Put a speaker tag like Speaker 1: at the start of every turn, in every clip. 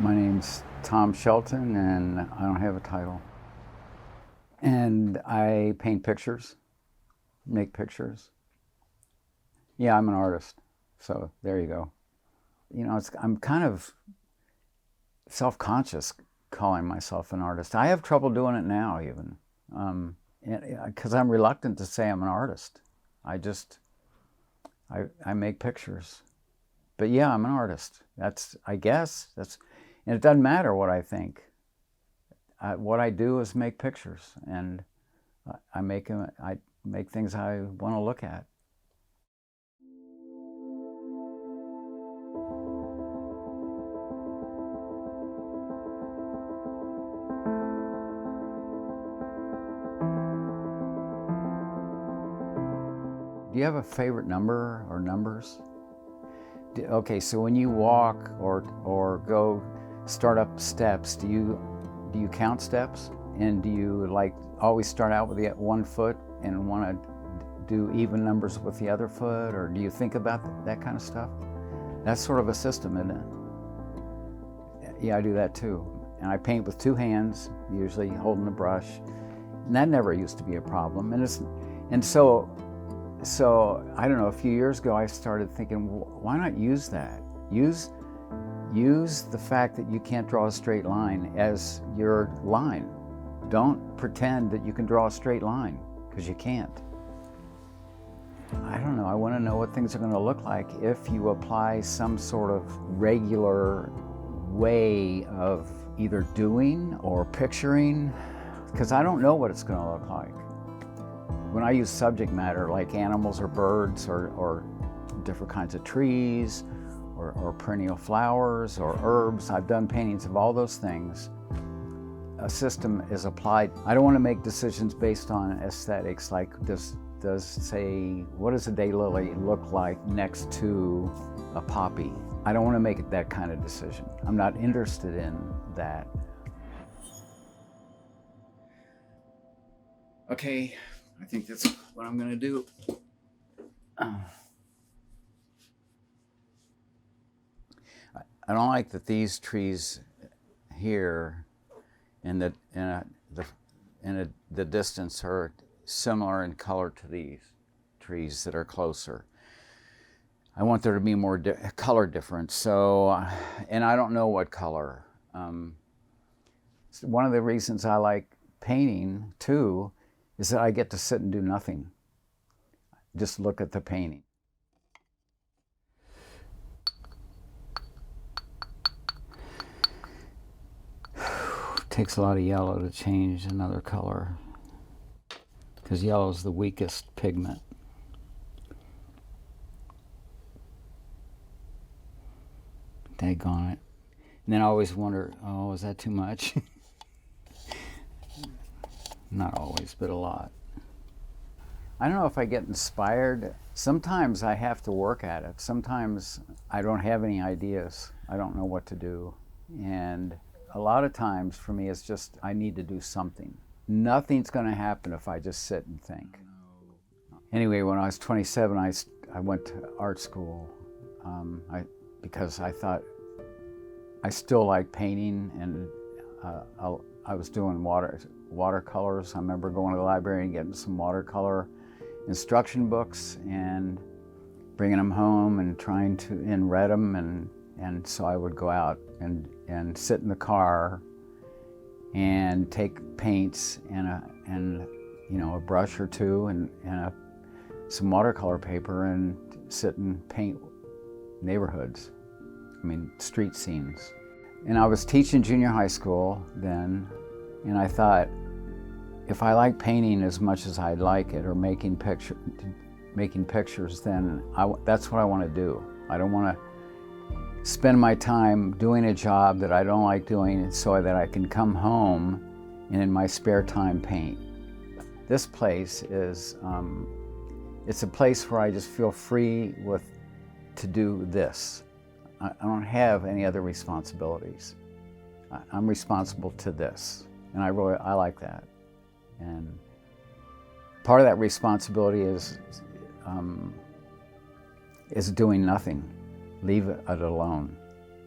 Speaker 1: My name's Tom Shelton, and I don't have a title. And I paint pictures, make pictures. Yeah, I'm an artist, so there you go. I'm kind of self-conscious calling myself an artist. I have trouble doing it now, even, because I'm reluctant to say I'm an artist. I make pictures. But yeah, I'm an artist. I guess, and it doesn't matter what I think. What I do is make pictures, and I make things I want to look at. Do you have a favorite number or numbers? Okay, so when you walk or go start up steps, do you count steps? And do you always start out with the one foot and want to do even numbers with the other foot, or do you think about that kind of stuff? That's sort of a system, isn't it? Yeah, I do that too. And I paint with two hands, usually holding a brush. And that never used to be a problem. So I don't know, a few years ago I started thinking, why not use that? Use the fact that you can't draw a straight line as your line. Don't pretend that you can draw a straight line, because you can't. I don't know, I want to know what things are going to look like if you apply some sort of regular way of either doing or picturing, because I don't know what it's going to look like. When I use subject matter like animals or birds or different kinds of trees or perennial flowers or herbs, I've done paintings of all those things. A system is applied. I don't want to make decisions based on aesthetics, like what does a daylily look like next to a poppy? I don't want to make that kind of decision. I'm not interested in that. Okay. I think that's what I'm going to do. I don't like that these trees here in the distance are similar in color to these trees that are closer. I want there to be more color difference. So, and I don't know what color. One of the reasons I like painting too is that I get to sit and do nothing. Just look at the painting. It takes a lot of yellow to change another color, because yellow is the weakest pigment. Daggone it. And then I always wonder, oh, is that too much? Not always, but a lot. I don't know if I get inspired. Sometimes I have to work at it. Sometimes I don't have any ideas. I don't know what to do. And a lot of times for me, it's just I need to do something. Nothing's going to happen if I just sit and think. Anyway, when I was 27, I went to art school because I thought I still like painting, and I was doing watercolors. I remember going to the library and getting some watercolor instruction books and bringing them home and trying to read them, and so I would go out and sit in the car and take paints and a brush or two and some watercolor paper and sit and paint neighborhoods. Street scenes. And I was teaching junior high school then. And I thought, if I like painting as much as I like it, or making pictures, then that's what I want to do. I don't want to spend my time doing a job that I don't like doing so that I can come home and in my spare time paint. This place is, it's a place where I just feel free to do this. I don't have any other responsibilities. I'm responsible to this. And I like that. And part of that responsibility is doing nothing. Leave it alone.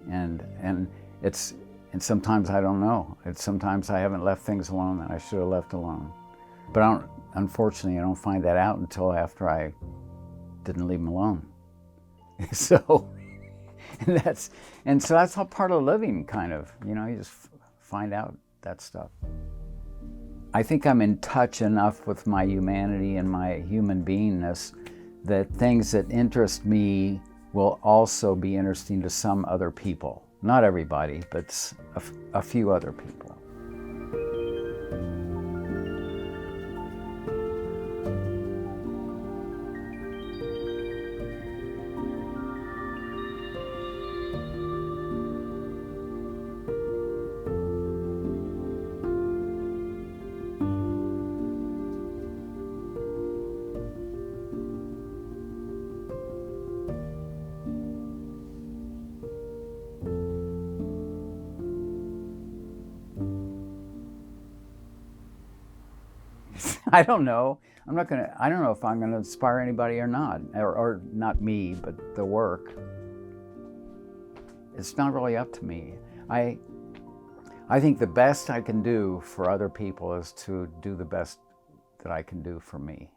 Speaker 1: And it's And sometimes I don't know. Sometimes I haven't left things alone that I should have left alone. But unfortunately, I don't find that out until after I didn't leave them alone. So, so that's all part of living, kind of. You know, you just find out that stuff. I think I'm in touch enough with my humanity and my human beingness that things that interest me will also be interesting to some other people. Not everybody, but a few other people. I don't know. I don't know if I'm gonna inspire anybody or not, or not me, but the work. It's not really up to me. I think the best I can do for other people is to do the best that I can do for me.